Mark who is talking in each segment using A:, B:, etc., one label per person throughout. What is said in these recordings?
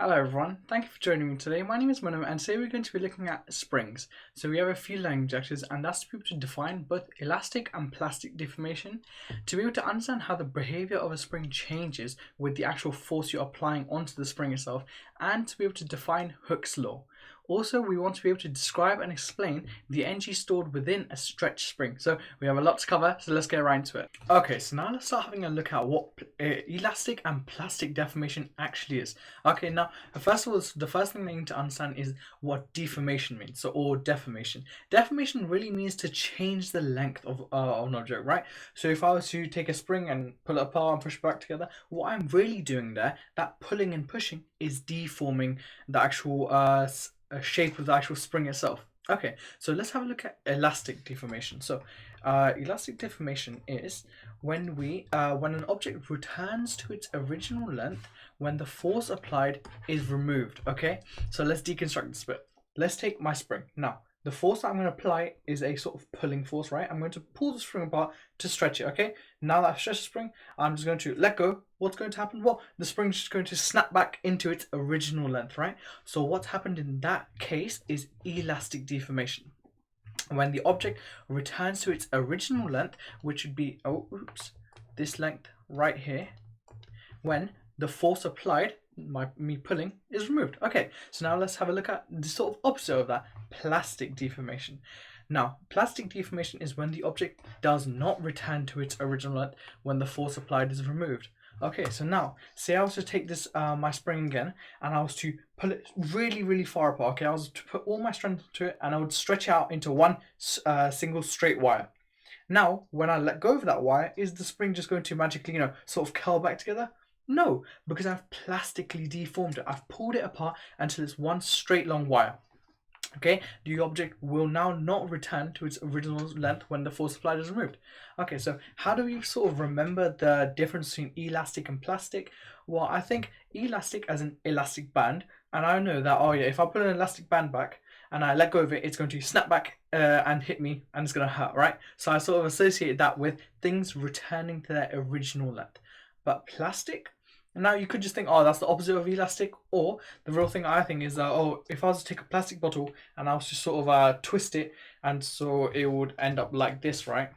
A: Hello everyone, thank you for joining me today. My name is Manu and today we're going to be looking at springs. So we have a few language actors and that's to be able to define both elastic and plastic deformation, to be able to understand how the behavior of a spring changes with the actual force you're applying onto the spring itself, and to be able to define Hooke's law. Also, we want to be able to describe and explain the energy stored within a stretch spring. So we have a lot to cover, so let's get right into it. Okay, so now let's start having a look at what elastic and plastic deformation actually is. Okay, now first of all, the first thing they need to understand is what deformation means, or deformation. Deformation really means to change the length of an object, right? So if I was to take a spring and pull it apart and push it back together, what I'm really doing there, that pulling and pushing, is deforming the actual shape of the actual spring itself. Okay, so let's have a look at elastic deformation. So elastic deformation is when an object returns to its original length when the force applied is removed. Okay, so let's deconstruct this bit. Let's take my spring. Now, the force that I'm going to apply is a sort of pulling force, right? I'm going to pull the spring apart to stretch it, okay? Now that I've stretched the spring, I'm just going to let go. What's going to happen? Well, the spring's just going to snap back into its original length, right? So what's happened in that case is elastic deformation. When the object returns to its original length, which would be, this length right here, when the force applied, me pulling, is removed. Okay, so now let's have a look at the sort of opposite of that, plastic deformation. Now, plastic deformation is when the object does not return to its original length when the force applied is removed. Okay, so now, say I was to take this, my spring again, and I was to pull it really, really far apart. Okay, I was to put all my strength into it, and I would stretch out into one single straight wire. Now, when I let go of that wire, is the spring just going to magically, sort of curl back together? No, because I've plastically deformed it. I've pulled it apart until it's one straight long wire. Okay, the object will now not return to its original length when the force applied is removed. Okay, so how do we sort of remember the difference between elastic and plastic? Well, I think elastic as an elastic band, and I know that, oh yeah, if I put an elastic band back and I let go of it, it's going to snap back and hit me and it's going to hurt, right? So I sort of associate that with things returning to their original length. But plastic, now you could just think, oh, that's the opposite of elastic, or the real thing I think is that, oh, if I was to take a plastic bottle and I was to sort of twist it, and so it would end up like this, right?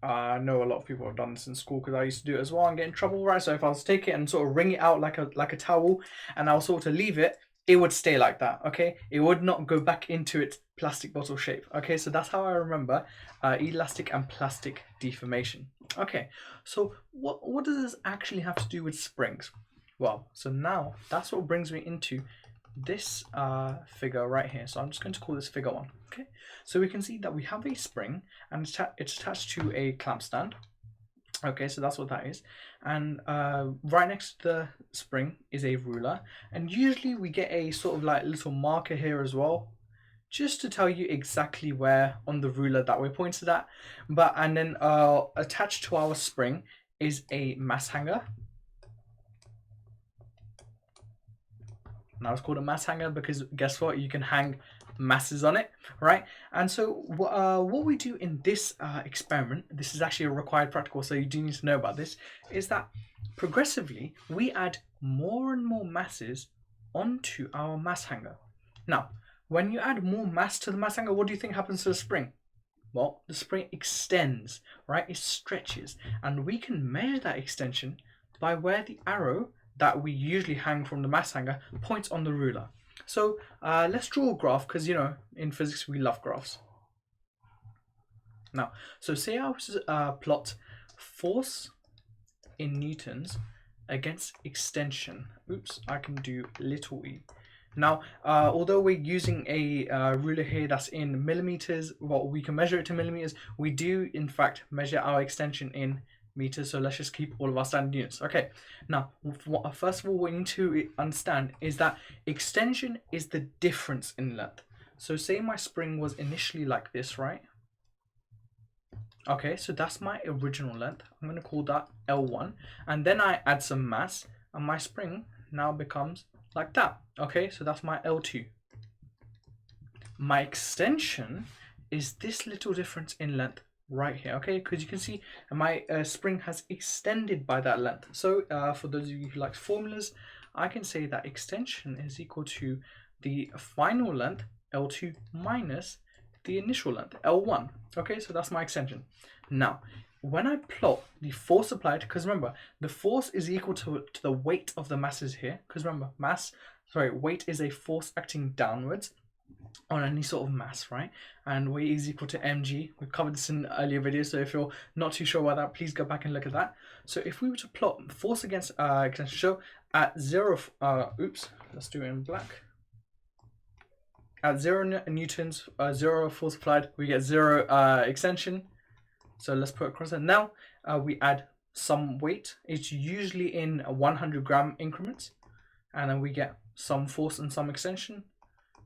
A: I know a lot of people have done this in school because I used to do it as well and get in trouble, right? So if I was to take it and sort of wring it out like a towel, and I was sort of leave it, it would stay like that, okay? It would not go back into its plastic bottle shape, okay? So that's how I remember elastic and plastic deformation. Okay, so what does this actually have to do with springs? Well, so now that's what brings me into this figure right here. So I'm just going to call this figure 1, okay? So we can see that we have a spring and it's attached to a clamp stand. Okay, so that's what that is. And right next to the spring is a ruler. And usually we get a sort of like little marker here as well, just to tell you exactly where on the ruler that we're pointed at. And then attached to our spring is a mass hanger. Now it's called a mass hanger because guess what? You can hang masses on it, right? And so what we do in this experiment, this is actually a required practical, so you do need to know about this, is that progressively we add more and more masses onto our mass hanger. Now, when you add more mass to the mass hanger, what do you think happens to the spring? Well, the spring extends, right? It stretches, and we can measure that extension by where the arrow that we usually hang from the mass hanger points on the ruler. So let's draw a graph because, in physics we love graphs. Now, so say I was to plot force in newtons against extension. Oops, I can do little e. Now, although we're using a ruler here that's in millimeters, well, we can measure it to millimeters. We do, in fact, measure our extension in meters, so let's just keep all of our standard units. Okay, now first of all what we need to understand is that extension is the difference in length. So say my spring was initially like this, right? Okay, so that's my original length. I'm going to call that L1, and then I add some mass and my spring now becomes like that. Okay, so that's my L2. My extension is this little difference in length right here, okay, because you can see my spring has extended by that length. So for those of you who like formulas, I can say that extension is equal to the final length, L2, minus the initial length, L1. Okay, so that's my extension. Now, when I plot the force applied, because remember, the force is equal to the weight of the masses here, because remember, weight is a force acting downwards on any sort of mass, right? And weight is equal to mg. We've covered this in earlier videos, so if you're not too sure about that, please go back and look at that. So if we were to plot force against extension, so at let's do it in black. At 0 newtons, 0 force applied, we get 0 extension. So let's put across it. Now we add some weight. It's usually in 100 gram increments, and then we get some force and some extension.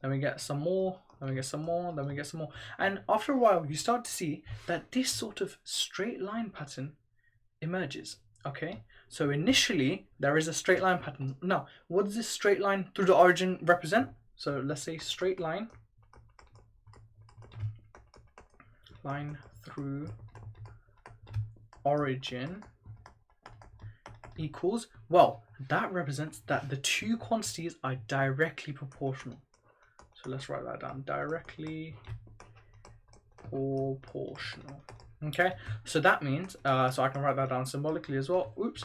A: Then we get some more, then we get some more, then we get some more. And after a while, you start to see that this sort of straight line pattern emerges. Okay, so initially there is a straight line pattern. Now, what does this straight line through the origin represent? So let's say straight line through origin equals, well, that represents that the two quantities are directly proportional. So let's write that down, directly proportional. Okay, so that means, so I can write that down symbolically as well. Oops,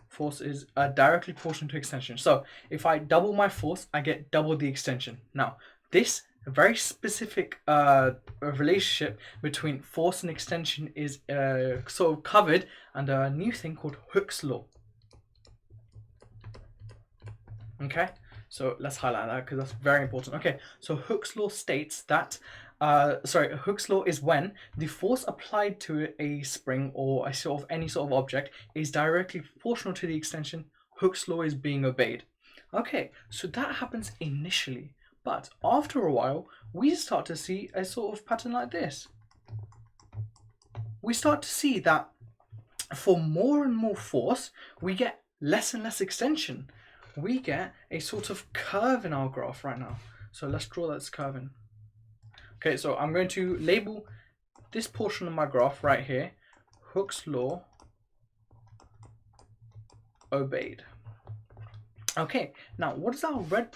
A: force is directly proportional to extension. So if I double my force, I get double the extension. Now, this very specific relationship between force and extension is sort of covered under a new thing called Hooke's law. Okay, so let's highlight that because that's very important. Okay, so Hooke's law states that, Hooke's law is when the force applied to a spring or any sort of object is directly proportional to the extension. Hooke's law is being obeyed. Okay, so that happens initially, but after a while, we start to see a sort of pattern like this. We start to see that for more and more force, we get less and less extension. We get a sort of curve in our graph right now. So let's draw that curve in. Okay, so I'm going to label this portion of my graph right here, Hooke's law obeyed. Okay, now what does our red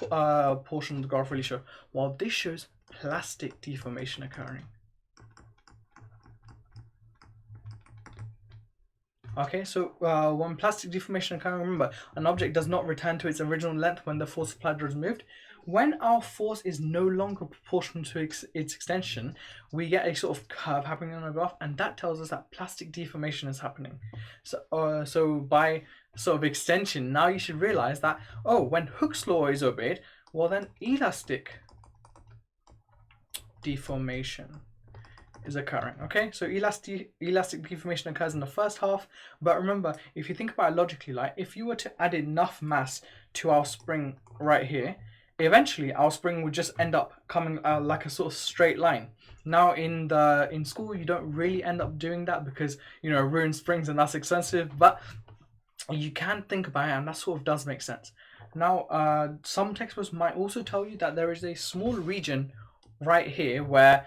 A: portion of the graph really show? Well, this shows plastic deformation occurring. Okay, so when plastic deformation occurs, remember, an object does not return to its original length when the force applied is removed. When our force is no longer proportional to its extension, we get a sort of curve happening on the graph, and that tells us that plastic deformation is happening. So by sort of extension, now you should realize that, oh, when Hooke's law is obeyed, well then elastic deformation is occurring. Okay, so elastic deformation occurs in the first half, but remember, if you think about it logically, like if you were to add enough mass to our spring right here, eventually our spring would just end up coming like a sort of straight line. Now in school you don't really end up doing that because, you know, ruined springs and that's expensive, but you can think about it and that sort of does make sense. Now some textbooks might also tell you that there is a small region right here where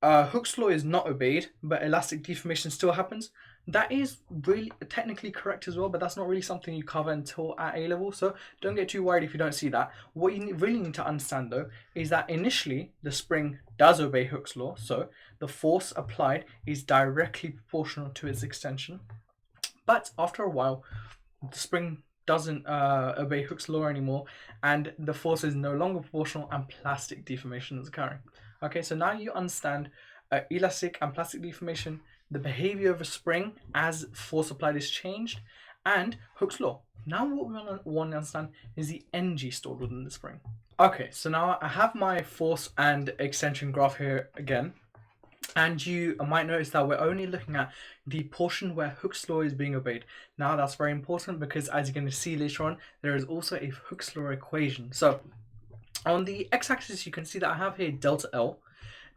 A: Hooke's law is not obeyed, but elastic deformation still happens. That is really technically correct as well, but that's not really something you cover until at A level, so don't get too worried if you don't see that. What you really need to understand though is that initially the spring does obey Hooke's law, so the force applied is directly proportional to its extension. But after a while, the spring doesn't obey Hooke's law anymore, and the force is no longer proportional and plastic deformation is occurring. Okay, so now you understand elastic and plastic deformation, the behavior of a spring as force applied is changed, and Hooke's law. Now what we want to understand is the energy stored within the spring. Okay, so now I have my force and extension graph here again, and you might notice that we're only looking at the portion where Hooke's law is being obeyed. Now that's very important because, as you're going to see later on, there is also a Hooke's law equation. So on the x-axis, you can see that I have here delta L.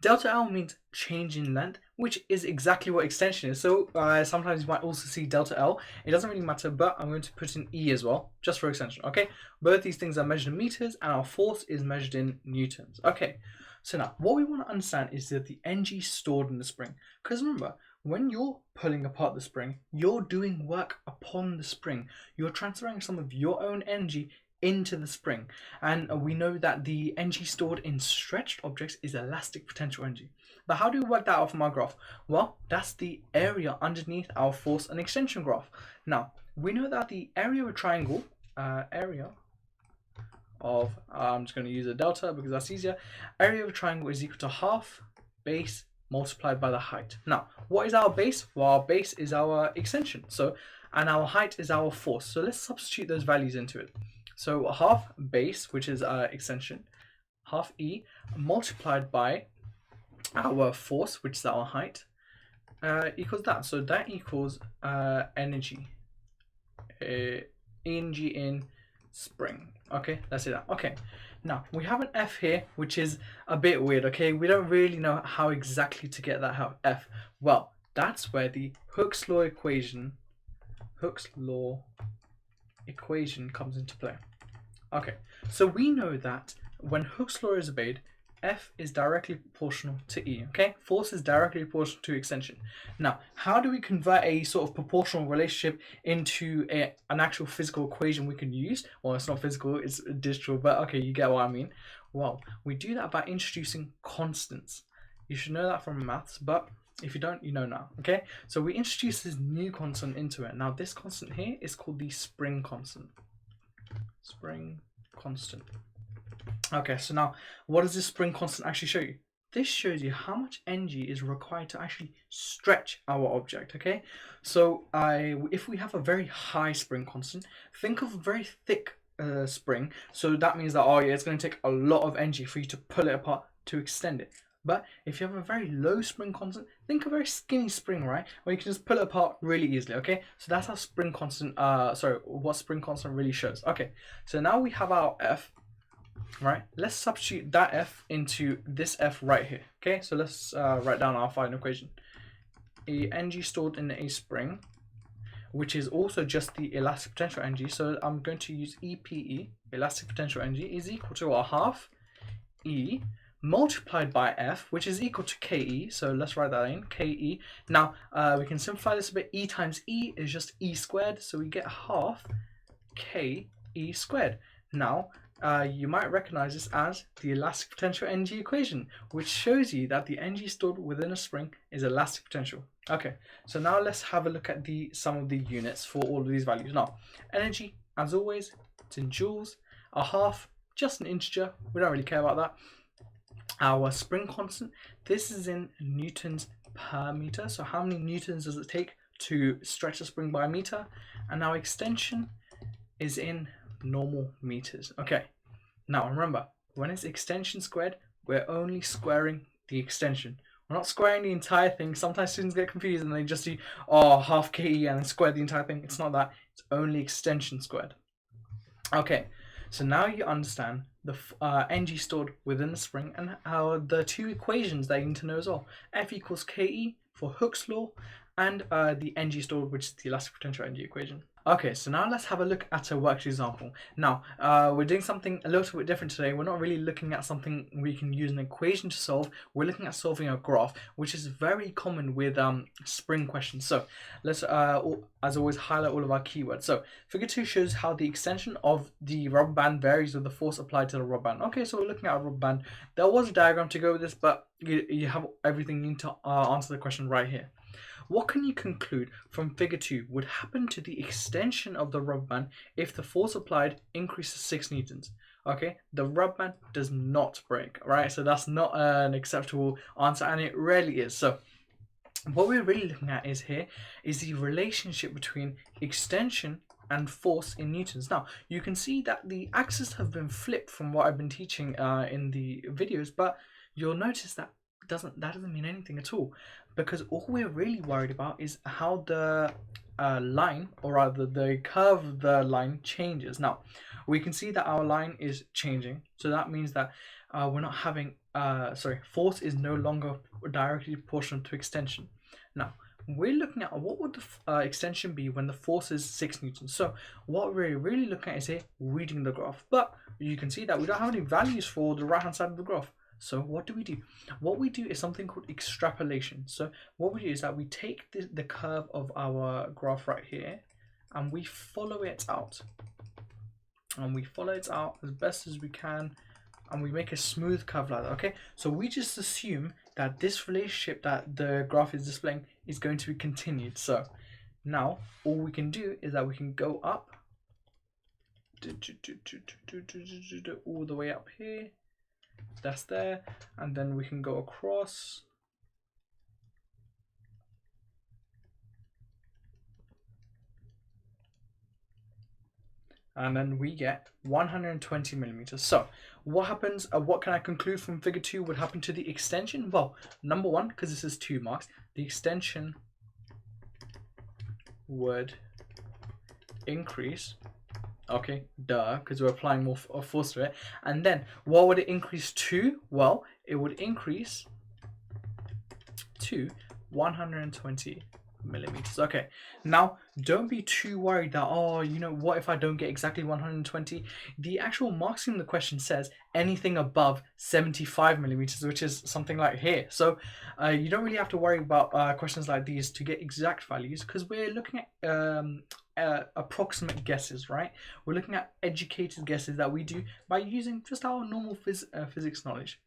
A: Delta L means change in length, which is exactly what extension is. So sometimes you might also see delta L. It doesn't really matter, but I'm going to put in E as well, just for extension. Okay, both these things are measured in meters, and our force is measured in newtons. Okay, so now what we want to understand is that the energy stored in the spring. Because remember, when you're pulling apart the spring, you're doing work upon the spring. You're transferring some of your own energy into the spring. And we know that the energy stored in stretched objects is elastic potential energy. But how do we work that out from our graph? Well, that's the area underneath our force and extension graph. Now, we know that the area of a triangle, area of, I'm just going to use a delta because that's easier. Area of a triangle is equal to half base multiplied by the height. Now, what is our base? Well, our base is our extension. So, and our height is our force. So let's substitute those values into it. So half base, which is our extension, half E multiplied by our force, which is our height, equals that. So that equals energy. Energy in spring. Okay, let's say that. Okay, now we have an F here, which is a bit weird. Okay, we don't really know how exactly to get that F. Well, that's where the Hooke's law equation comes into play. Okay, so we know that when Hooke's law is obeyed, F is directly proportional to E, okay? Force is directly proportional to extension. Now, how do we convert a sort of proportional relationship into an actual physical equation we can use? Well, it's not physical, it's digital, but okay, you get what I mean. Well, we do that by introducing constants. You should know that from maths, but if you don't, you know now, okay? So we introduce this new constant into it. Now, this constant here is called the spring constant. Spring constant. Okay, so now what does this spring constant actually show you? This shows you how much energy is required to actually stretch our object, okay? So if we have a very high spring constant, think of a very thick spring. So that means that, oh yeah, it's going to take a lot of energy for you to pull it apart to extend it. But if you have a very low spring constant, think of a very skinny spring, right? Where you can just pull it apart really easily, okay? So that's how spring constant, what spring constant really shows. Okay, so now we have our F. Right, let's substitute that F into this F right here. Okay, so let's write down our final equation. A energy stored in a spring, which is also just the elastic potential energy. So I'm going to use EPE, elastic potential energy, is equal to a half E multiplied by F, which is equal to KE. So let's write that in, KE. Now, we can simplify this a bit. E times E is just E squared. So we get half KE squared. Now, you might recognize this as the elastic potential energy equation, which shows you that the energy stored within a spring is elastic potential. Okay, so now let's have a look at some of the units for all of these values. Now, energy, as always, it's in joules. A half, just an integer. We don't really care about that. Our spring constant, this is in newtons per meter. So how many newtons does it take to stretch a spring by a meter? And our extension is in normal meters. Okay, now remember, when it's extension squared, we're only squaring the extension. We're not squaring the entire thing. Sometimes students get confused and they just do half KE and then square the entire thing. It's not that. It's only extension squared. Okay, so now you understand the energy stored within the spring and the two equations that you need to know as well. F equals KE for Hooke's law, and the energy stored, which is the elastic potential energy equation. Okay, so now let's have a look at a worked example. Now, we're doing something a little bit different today. We're not really looking at something we can use an equation to solve. We're looking at solving a graph, which is very common with spring questions. So let's, as always, highlight all of our keywords. So figure 2 shows how the extension of the rubber band varies with the force applied to the rubber band. Okay, so we're looking at a rubber band. There was a diagram to go with this, but you have everything you need to answer the question right here. What can you conclude from figure 2 would happen to the extension of the rubber band if the force applied increases 6 newtons? Okay, the rubber band does not break, right? So that's not an acceptable answer, and it rarely is. So what we're really looking at is the relationship between extension and force in newtons. Now, you can see that the axes have been flipped from what I've been teaching in the videos, but you'll notice that doesn't mean anything at all, because all we're really worried about is how the line, or rather the curve of the line, changes. Now, we can see that our line is changing, so that means that we're not having force is no longer directly proportional to extension. Now, we're looking at what would the extension be when the force is 6 newtons. So what we're really looking at is here reading the graph, but you can see that we don't have any values for the right hand side of the graph. So what do? What we do is something called extrapolation. So what we do is that we take the curve of our graph right here and we follow it out. and we follow it out as best as we can, and we make a smooth curve like that. Okay, so we just assume that this relationship that the graph is displaying is going to be continued. So now all we can do is that we can go up all the way up here, that's there, and then we can go across, and then we get 120 millimeters. So what happens, what can I conclude from figure 2 would happen to the extension? Well, number one, because this is 2 marks, the extension would increase. Okay, duh, because we're applying more force to it. And then what would it increase to? Well, it would increase to 120 millimeters. Okay, now don't be too worried that, oh, you know, what if I don't get exactly 120? The actual marks in the question says anything above 75 millimeters, which is something like here. So you don't really have to worry about questions like these to get exact values, because we're looking at approximate guesses, right? We're looking at educated guesses that we do by using just our normal physics knowledge.